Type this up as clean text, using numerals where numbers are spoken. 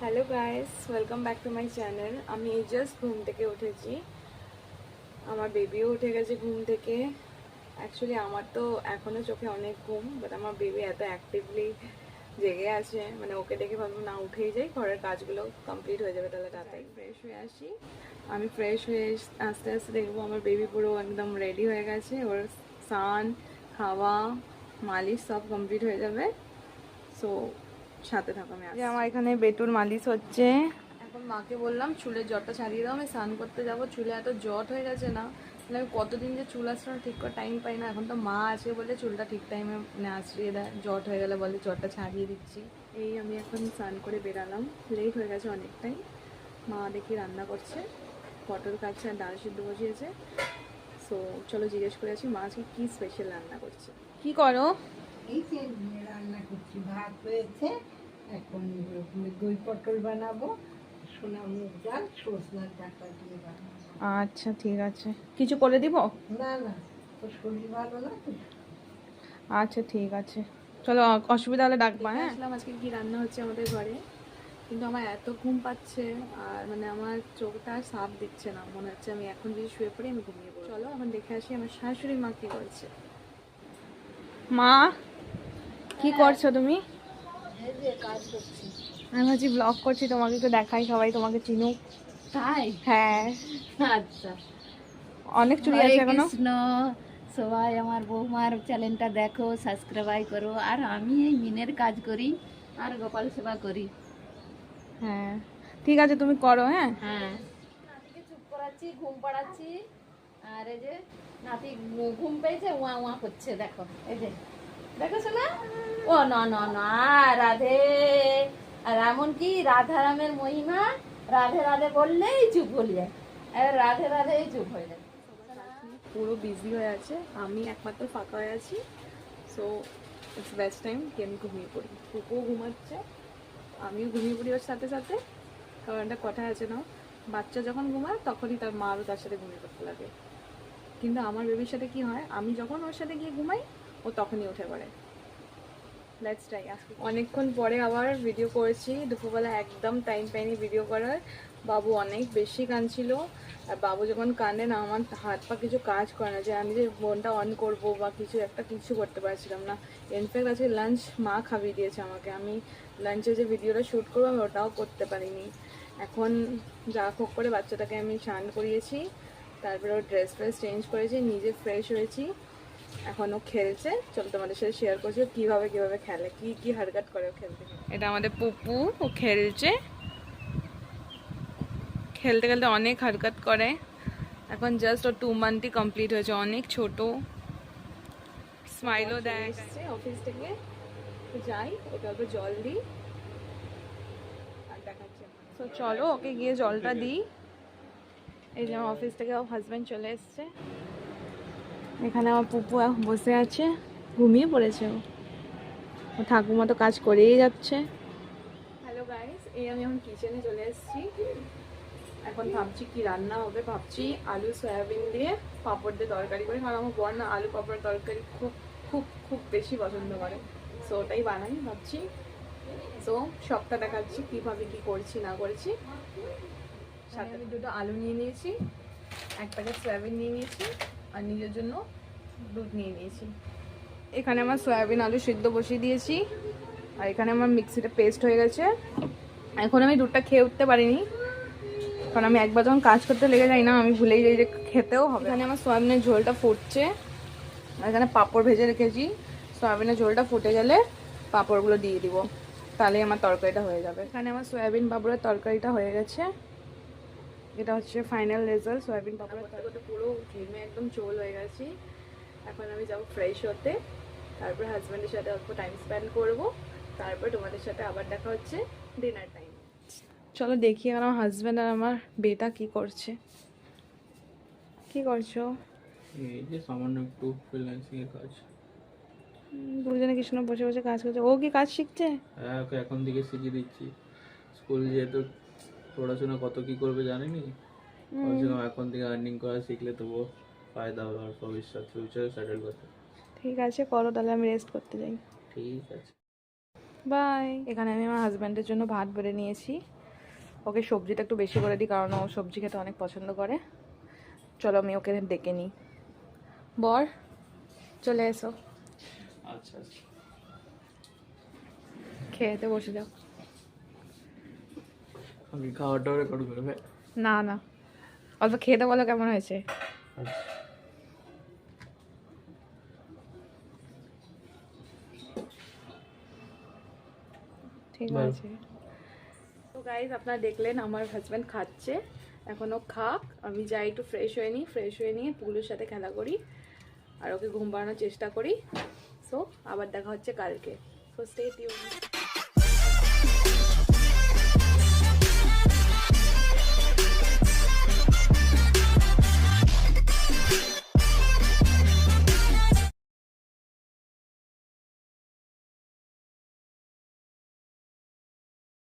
Hello guys, welcome back to my channel. আমি এই just ঘুম থেকে উঠেছি। আমার বেবিও উঠে গেছে ঘুম থেকে। অ্যাকচুয়ালি আমার তো এখনও চোখে অনেক ঘুম, বাট আমার বেবি এত অ্যাক্টিভলি জেগে আছে, মানে ওকে দেখে ভাবলাম না উঠেই যাই, ঘরের কাজগুলো কমপ্লিট হয়ে যাবে, তাহলে তাড়াতাড়ি ফ্রেশ হয়ে আসি। আমি ফ্রেশ হয়ে আস্তে আস্তে দেখবো আমার বেবি পুরো একদম রেডি হয়ে গেছে। ওর স্নান, খাওয়া, মালিশ সব কমপ্লিট হয়ে যাবে। সো সাথে থাকো, আমি আসছি। আমার এখানে বেটুর মালিশ হচ্ছে। এখন মাকে বললাম চুলের জটটা ছাড়িয়ে দাও, আমি স্নান করতে যাবো। চুলে এত জট হয়ে গেছে না, মানে আমি কতদিন যে চুল আঁচড়ানো ঠিক করে টাইম পাই না। এখন তো মা আছে বলে চুলটা ঠিক টাইমে মানে আঁচড়িয়ে দেয়, জট হয়ে গেলে বলে জটটা ছাড়িয়ে দিচ্ছি। এই আমি এখন স্নান করে বেরালাম, লেট হয়ে গেছে অনেকটাই। মা দেখি রান্না করছে, পটল কাটছে আর ডাল সিদ্ধ বসিয়েছে। সো চলো জিজ্ঞেস করে আছি মা আজকে কী স্পেশাল রান্না করছে। কি করো? এই যে রান্না করছি, ভাত হয়েছে, এখন দই পটল বানাবো, সোনা মুগ ডাল সজনার ডাঁটা দিয়ে বানাবো। আচ্ছা ঠিক আছে, কিছু করে দিব? না না, তোর শরীর ভালো না তো। আচ্ছা ঠিক আছে, চলো, অসুবিধা হলে ডাকবা। হ্যাঁ, আসলাম আজকে কি রান্না হচ্ছে আমাদের ঘরে। কিন্তু আমার এত ঘুম পাচ্ছে, আর মানে আমার চোখটা আর সাপ দিচ্ছে না, মনে হচ্ছে আমি এখন যদি শুয়ে পড়ি আমি ঘুমিয়ে পড়ি। চলো এখন দেখে আসি আমার শাশুড়ি মা কি করছে। মা, কি করছো তুমি? এই যে কাজ করছি। আমি ভাবছি ব্লগ করছি, তোমাকে তো দেখাই, সবাই তোমাকে চিনুক। তাই? হ্যাঁ, আচ্ছা। অনেক চুড়ি হরে আছে এখনো। কৃষ্ণ। সবাই আমার বৌমার চ্যানেলটা দেখো, সাবস্ক্রাইব করো। আর আমি এই মিনের কাজ করি আর গোপাল সেবা করি। হ্যাঁ ঠিক আছে, তুমি করো। হ্যাঁ, হ্যাঁ, নাতিকে চুপ করাচ্ছি, ঘুম পাড়াচ্ছি। আর এই যে নাতি ঘুম পেয়েছে, ওয়া ওয়া করছে, দেখো এই যে, দেখো শোনা। ও না না না, রাধে। আর এমনকি রাধারামের মহিমা, রাধে রাধে বললেই চুপ হয়ে যায়, আর রাধে রাধেই চুপ হয়ে যায়। পুরো বিজি হয়ে আছে, আমি একমাত্র ফাঁকা হয়ে আছি। সো ইটস বেস্ট টাইম কি আমি ঘুমিয়ে পড়ি। কুকুও ঘুমাচ্ছে, আমিও ঘুমিয়ে পড়ি ওর সাথে সাথে। কারণ একটা কথা আছে না, বাচ্চা যখন ঘুমায় তখনই তার মারও তার সাথে ঘুমিয়ে পড়তে লাগে। কিন্তু আমার বেবির সাথে কি হয়, আমি যখন ওর সাথে গিয়ে ঘুমাই ও তখনই উঠে পড়ে। Let's try. আজকে অনেকক্ষণ পরে আবার ভিডিও করেছি, দুপুরবেলা একদম টাইম পাইনি ভিডিও করার। বাবু অনেক বেশি কাঁদছিল, আর বাবু যখন কাঁদে না আমার হাত পা কিছু কাজ করে না, যে আমি যে ফোনটা অন করব বা কিছু করতে পারছিলাম না। ইনফ্যাক্ট আজকে লাঞ্চ মা খাইয়ে দিয়েছে আমাকে, আমি লাঞ্চে যে ভিডিওটা শ্যুট করবো আমি ওটাও করতে পারিনি। এখন যা হোক করে বাচ্চাটাকে আমি স্নান করিয়েছি, তারপরে ওর ড্রেস ফ্রেস চেঞ্জ করেছি, নিজে ফ্রেশ হয়েছি। এখন ও খেলছে, চলো তোমাদের সাথে শেয়ার করছি কিভাবে কিভাবে খেলে, কি কি হারকাত করে ও খেলতে। এটা আমাদের পুপু, ও খেলছে, খেলতে খেলতে অনেক হারকাত করে। এখন জাস্ট ওর 2 মান্থই কমপ্লিট হয়েছে, অনেক ছোট। স্মাইলও দেয়। এসছে অফিস থেকে, যাই ওকে অল্প জল দিই আর দেখাচ্ছি। তো চলো ওকে গিয়ে জলটা দিই। এই যে আমার অফিস থেকে হাজব্যান্ড চলে এসছে, এখানে আমার পুপু বসে আছে, ঘুমিয়ে পড়েছে ও। ও ঠাকুমা তো কাজ করেই যাচ্ছে। হ্যালো গাইস, এই আমি এখন কিচেনে চলে এসেছি। এখন ভাবছি কি রান্না হবে, ভাবছি আলু সয়াবিন দিয়ে পাঁপড় দিয়ে তরকারি করে, কারণ আমার বর না আলু পাঁপড় তরকারি খুব খুব খুব বেশি পছন্দ করে। সো ওটাই বানাই ভাবছি। সো সবটা দেখাচ্ছি কীভাবে কী করছি না করছি। সাথে আমি 2টো আলু নিয়ে নিয়েছি, 1 প্যাকেট সয়াবিন নিয়ে নিয়েছি, আর নিজের জন্য দুধ নিয়ে নিয়েছি। এখানে আমার সয়াবিন আলু সিদ্ধ বসিয়ে দিয়েছি, আর এখানে আমার মিক্সিতে পেস্ট হয়ে গেছে। এখন আমি দুধটা খেয়ে উঠতে পারিনি, কারণ আমি একবার যখন কাজ করতে লেগে যাই না আমি ভুলেই যাই যে খেতেও হবে। এখানে আমার সয়াবিনের ঝোলটা ফুটছে, আর এখানে পাঁপড় ভেজে রেখেছি। সয়াবিনের ঝোলটা ফুটে গেলে পাঁপড়গুলো দিয়ে দিব, তাহলেই আমার তরকারিটা হয়ে যাবে। এখানে আমার সয়াবিন পাঁপড়ের তরকারিটা হয়ে গেছে। এটা হচ্ছে ফাইনাল রেজাল্ট। সয়াবিন পাঁপড়ের তরকারিটা পুরো ঘেমে একদম চোল হয়ে গেছি। এখন আমি যাবো ফ্রেশ হতে, তারপর হাজব্যান্ডের সাথে অল্প টাইম স্পেন্ড করবো, তারপর তোমাদের সাথে আবার দেখা হচ্ছে ডিনার টাইম। চলো দেখি আমার হাজব্যান্ড আর আমার বেটা কি করছে। কি করছো? এই যে সামান্য একটু ফ্রিল্যান্সিং এর কাজ। দুজনে কি সুন্দর বসে বসে কাজ করছে। ও কি কাজ শিখছে? হ্যাঁ, ওকে এখন থেকে শিখিয়ে দিচ্ছি। স্কুল যেহেতু পড়াশোনা কত কি করবে জানিনি, ভাবছিলাম এখন থেকে আর্নিং করা শিখলে তবুও ফায়দা হবে আর ভবিষ্যৎ ফিউচারে সেটেল করতে। ঠিক আছে করো, তাহলে আমি রেস্ট করতে যাই। ঠিক আছে। বাই। এখানে আমি আমার হাজব্যান্ডের জন্য ভাত বেড়ে নিয়েছি, ওকে সবজিটা একটু বেশি করে দিই কারণ ও সবজি খেতে অনেক পছন্দ করে। চলো আমি ওকে ডেকে নিই। বর চলে এসো, আচ্ছা আচ্ছা, খেতে বসে যাও। আমি খাওয়াটাও রেকর্ড করবে? না না, অল্প খেতে বলো কেমন হয়েছে। আচ্ছা। ঠিক বাহ। আছে। তো গাইজ আপনারা দেখলেন আমার হাজব্যান্ড খাচ্ছে, এখনও খাক, আমি যাই একটু ফ্রেশ হয়ে নিই, ফ্রেশ হয়ে নিয়ে পুগুলোর সাথে খেলা করি আর ওকে ঘুম পাড়ানোর চেষ্টা করি। সো আবার দেখা হচ্ছে কালকে। So stay tuned.